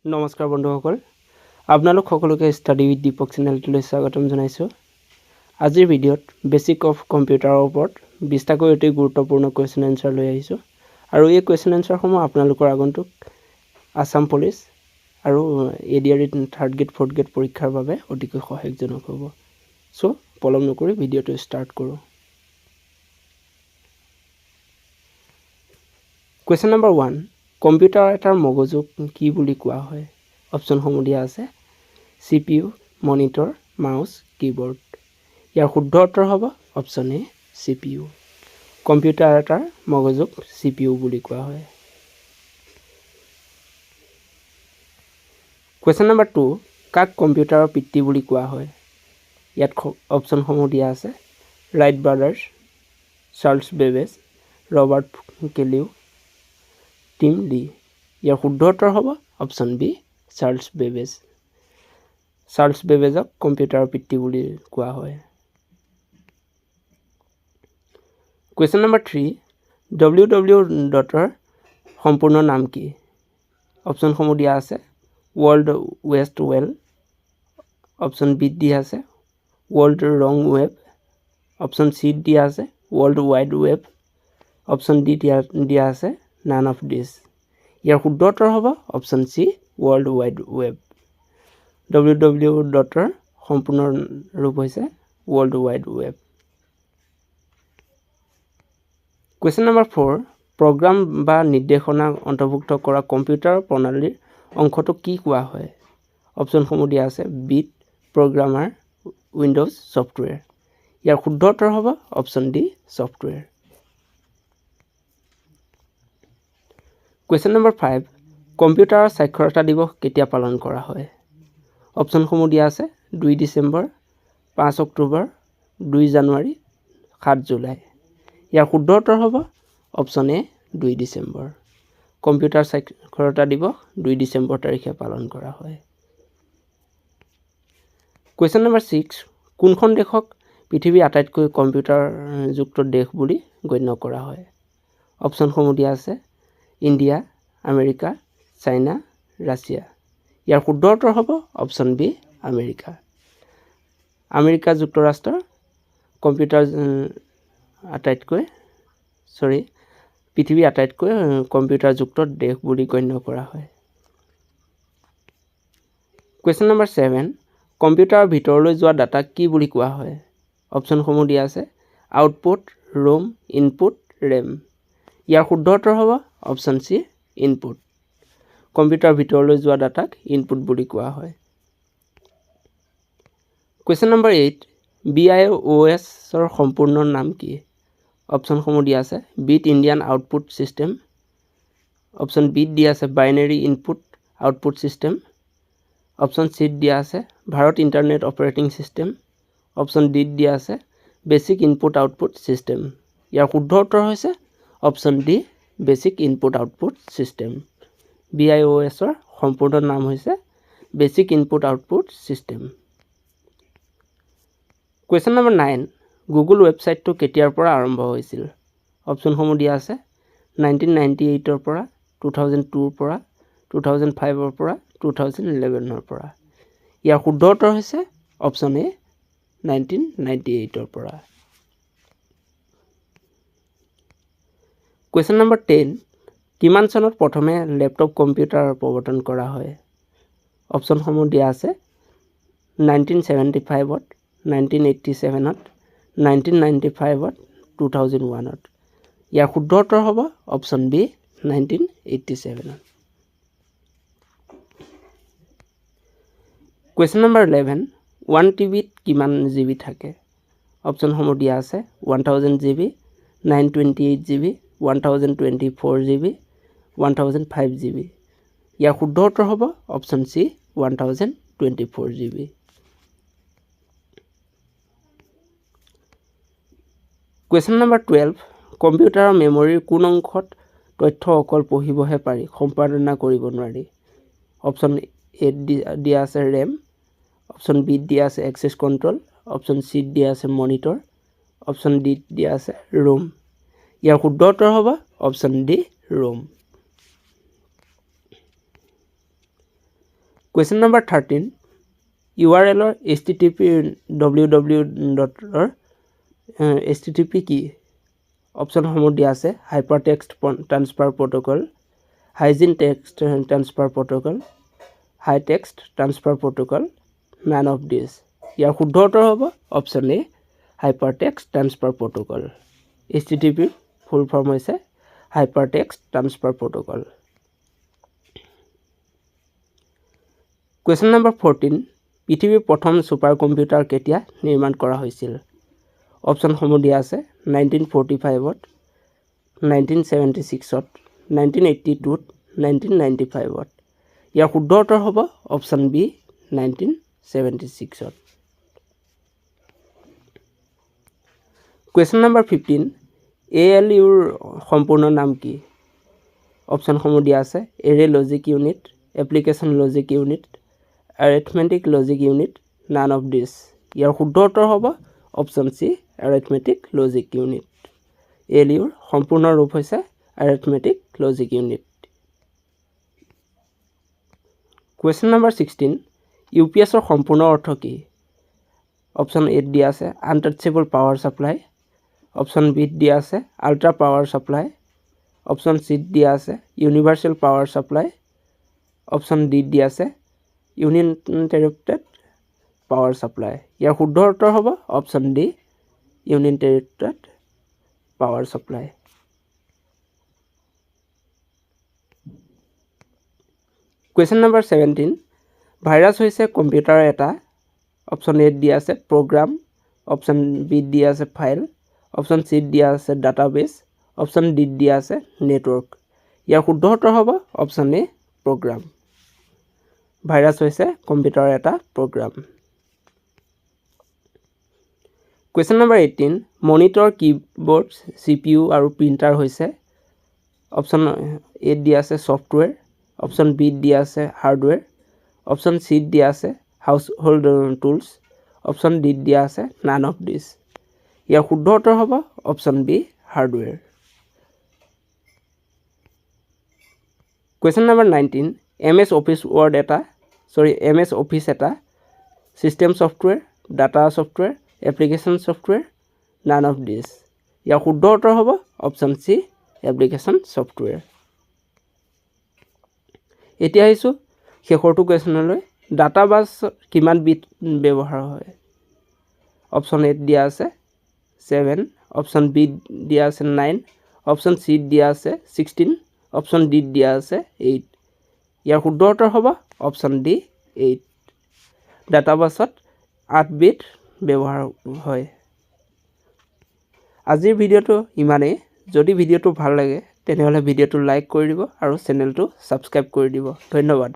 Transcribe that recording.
নমস্কাৰ বন্ধুসকল, আপোনালোক সকলোকে ষ্টাডি উইথ দীপক চেনেলটোলৈ স্বাগতম জনাইছোঁ। আজিৰ ভিডিঅ'ত বেচিক অফ কম্পিউটাৰৰ ওপৰত 20টাকৈ অতি গুৰুত্বপূৰ্ণ কুৱেশ্যন এনচাৰ লৈ আহিছোঁ আৰু এই কুৱেশ্যন এনচাৰসমূহ আপোনালোকৰ আগন্তুক আছাম পুলিচ আৰু ADRE third grade fourth grade পৰীক্ষাৰ বাবে অতিকৈ সহায়কজনক হ'ব। চ' পলম নকৰি ভিডিঅ'টো ষ্টাৰ্ট কৰোঁ। কুৱেশ্যন নম্বৰ 1, কম্পিউটাৰ এটাৰ মগজুক কি বুলি কোৱা হয়? অপশ্যনসমূহ দিয়া আছে CPU, মনিটৰ, মাউচ, কিবৰ্ড। ইয়াৰ শুদ্ধ উত্তৰ হ'ব অপশ্যন এ CPU। কম্পিউটাৰ এটাৰ মগজুক CPU বুলি কোৱা হয়। কুৱেশ্যন নম্বৰ 2, কাক কম্পিউটাৰৰ পিতৃ বুলি কোৱা হয়? ইয়াত অপশ্যনসমূহ দিয়া আছে Wright Brothers, Charles Babbage, Robert Cailliau, Tim Lee. ইয়াৰ শুদ্ধ উত্তৰ হ'ব অপশ্যন বি চাৰ্লছ বেবেজ। চাৰ্লছ বেবেজক কম্পিউটাৰৰ পিতৃ বুলি কোৱা হয়। কুৱেশ্যন নম্বৰ 3, www.ৰ সম্পূৰ্ণ নাম কি? অপশ্যনসমূহ দিয়া আছে ৱৰ্ল্ড ৱেষ্ট ৱেল, অপশ্যন বিত দিয়া আছে ৱৰ্ল্ড ৰং ৱেব, অপশ্যন চিত দিয়া আছে World Wide Web, option D দিয়া আছে নান অফ দিছ। ইয়াৰ শুদ্ধ উত্তৰ হ'ব option C World Wide Web. www.ৰ সম্পূৰ্ণ ৰূপ হৈছে World Wide Web. Question number 4, programme বা নিৰ্দেশনা অন্তৰ্ভুক্ত কৰা কম্পিউটাৰ প্ৰণালীৰ অংশটোক কি কোৱা হয়? অপশ্যনসমূহ দিয়া আছে বিট, প্ৰগ্ৰামাৰ, উইণ্ড'জ ছফ্টৱেৰ। ইয়াৰ শুদ্ধ উত্তৰ হ'ব option D software. Question number 5, কম্পিউটাৰৰ সাক্ষৰতা দিৱস কেতিয়া পালন কৰা হয়? অপশ্যনসমূহ দিয়া আছে 2 ডিচেম্বৰ, 5 অক্টোবৰ, 2 জানুৱাৰী, 7 জুলাই। ইয়াৰ শুদ্ধ উত্তৰ হ'ব অপশ্যন এ 2 ডিচেম্বৰ। কম্পিউটাৰ সাক্ষৰতা দিৱস 2 ডিচেম্বৰ তাৰিখে পালন কৰা হয়। কুৱেশ্যন নম্বৰ 6, কোনখন দেশক পৃথিৱীৰ আটাইতকৈ কম্পিউটাৰযুক্ত দেশ বুলি গণ্য কৰা হয়? অপশ্যনসমূহ দিয়া আছে ইণ্ডিয়া, আমেৰিকা, চাইনা, ৰাছিয়া। ইয়াৰ শুদ্ধ উত্তৰ হ'ব অপশ্যন বি আমেৰিকা। আমেৰিকা যুক্তৰাষ্ট্ৰৰ পৃথিৱীৰ আটাইতকৈ কম্পিউটাৰযুক্ত দেশ বুলি গণ্য কৰা হয়। কুৱেশ্যন নম্বৰ 7, কম্পিউটাৰৰ ভিতৰলৈ যোৱা ডাটাক কি বুলি কোৱা হয়? অপশ্যনসমূহ দিয়া আছে আউটপুট, ৰোম, ইনপুট, ৰেম। ইয়াৰ শুদ্ধ উত্তৰ হ'ব অপশ্যন চি ইনপুট। কম্পিউটাৰৰ ভিতৰলৈ যোৱা ডাটাক ইনপুট বুলি কোৱা হয়। কুৱেশ্যন নম্বৰ 8, BIOS-ৰ সম্পূৰ্ণ নাম কি? অপশ্যনসমূহ দিয়া আছে বিট ইণ্ডিয়ান আউটপুট ছিষ্টেম, অপশ্যন বিত দিয়া আছে binary input output system, option চিত দিয়া আছে ভাৰত ইণ্টাৰনেট অপাৰেটিং ছিষ্টেম, অপশ্যন ডিত দিয়া আছে বেচিক ইনপুট আউটপুট ছিষ্টেম। ইয়াৰ শুদ্ধ উত্তৰ হৈছে option D basic input output system. BIOS-ৰ সম্পূৰ্ণ নাম হৈছে basic input output system. Question number 9, Google ৱেবছাইটটো কেতিয়াৰ পৰা আৰম্ভ হৈছিল? অপশ্যনসমূহ দিয়া আছে 1998ৰ পৰা, 2002ৰ পৰা, 2005ৰ পৰা, 2011ৰ পৰা। ইয়াৰ শুদ্ধ উত্তৰ হৈছে অপশ্যন এ 1998ৰ পৰা। কুৱেশ্যন নম্বৰ 10, কিমান চনত প্ৰথমে লেপটপ কম্পিউটাৰ প্ৰৱৰ্তন কৰা হয়? অপশ্যনসমূহ দিয়া আছে 1975ত, 1987ত, 1995ত, 2001ত। ইয়াৰ শুদ্ধ উত্তৰ হ'ব অপশ্যন বি 1987ত। কুৱেশ্যন নম্বৰ 11, 1 TBত কিমান GB থাকে? অপশ্যনসমূহ দিয়া আছে 1000 GB, 928 GB, 1024 GB, 1005 GB। ইয়াৰ শুদ্ধ উত্তৰ হ'ব option C 1024 GB। Question number 12, কম্পিউটাৰৰ মেমৰিৰ কোন অংশত তথ্য অকল পঢ়িবহে পাৰি, সম্পাদনা কৰিব নোৱাৰি? অপশ্যন এত দিয়া আছে ৰেম, অপশ্যন বিত দিয়া আছে এক্সেছ কণ্ট্ৰল, অপশ্যন চিত দিয়া আছে মনিটৰ, অপশ্যন ডিত দিয়া আছে ৰোম। ইয়াৰ শুদ্ধ উত্তৰ হ'ব option D ROM. Question number 13. URL or HTTP www. HTTP কি? অপশন সমূহ দিয়া আছে Hypertext Transfer Protocol, Hygiene Text Transfer Protocol, High Text Transfer Protocol, none of these. ইয়াৰ শুদ্ধ উত্তৰ হ'ব option A Hypertext Transfer Protocol. HTTP full form হৈছে Hypertext Transfer Protocol. Question number 14. পৃথিৱীৰ প্ৰথম সুপাৰ কম্পিউটাৰ কেতিয়া নিৰ্মাণ কৰা হৈছিল? অপশন সমূহ দিয়া আছে 1945 1976 1982 1995 ইয়াৰ শুদ্ধ উত্তৰ হ'ব অপশন বি 1976 Question number 15. ALUৰ সম্পূৰ্ণ নাম কি? অপশন সমূহ দিয়া আছে Array Logic Unit, Application Logic Unit, Arithmetic Logic Unit, none of this. ইয়াৰ শুদ্ধ উত্তৰ হ'ব অপশন সি Arithmetic Logic Unit. ALUৰ সম্পূৰ্ণ ৰূপ হৈছে Arithmetic Logic Unit. Question number 16. UPSৰ সম্পূৰ্ণ অৰ্থ কি? অপশন এ দিয়া আছে Untouchable Power Supply, option B দিয়া আছে Ultra Power Supply, option C দিয়া আছে Universal Power Supply, option D দিয়া আছে Uninterrupted Power Supply. ইয়াৰ শুদ্ধ উত্তৰ হ'ব option D Uninterrupted Power Supply. Question number 17. Virus হৈছে কম্পিউটাৰৰ এটা অপশন এ দিয়া আছে প্ৰগ্ৰাম, অপশন বি দিয়া আছে ফাইল, অপশন সি দিয়া আছে ডাটাবেস, অপশন ডি দিয়া আছে নেটৱৰ্ক. ইয়াৰ শুদ্ধ উত্তৰ হ'ব অপশন এ প্ৰগ্ৰাম. ভাইৰাছ হৈছে কম্পিউটাৰৰ এটা program. Question number 18. Monitor, keyboard, CPU আৰু প্ৰিণ্টাৰ হৈছে অপশন এ দিয়া আছে সফটৱেৰ, অপশন বি দিয়া আছে হাৰ্ডৱেৰ, অপশন সি দিয়া আছে হাউসহোল্ড টুলস, অপশন ডি দিয়া আছে নান অফ দিস. ইয়াৰ শুদ্ধ উত্তৰ হ'ব option B hardware. Question number 19. MS Office এটা system software, data software, application software, none of this. ইয়াৰ শুদ্ধ উত্তৰ হ'ব অপশন সি এপ্লিকেশ্যন সফটৱেৰ. এতিয়া আহিছোঁ শেষৰটো কুৱেশ্যনলৈ. ডাটাবাছ কিমান বিট ব্যৱহাৰ হয়? অপশন এ দিয়া আছে 7, অপশন বি দিয়া আছে 9, অপশন সি দিয়া আছে 16, অপশন ডি দিয়া আছে 8. ইয়াৰ শুদ্ধ উত্তৰ হ'ব অপশন ডি 8. ডাটাবাছত 8 বিট ব্যৱহাৰ হয়. আজিৰ ভিডিঅ'টো ইমানেই. যদি ভিডিঅ'টো ভাল লাগে তেনেহ'লে ভিডিঅ'টো লাইক কৰি দিব আৰু চেনেলটো ছাবস্ক্ৰাইব কৰি দিব. ধন্যবাদ.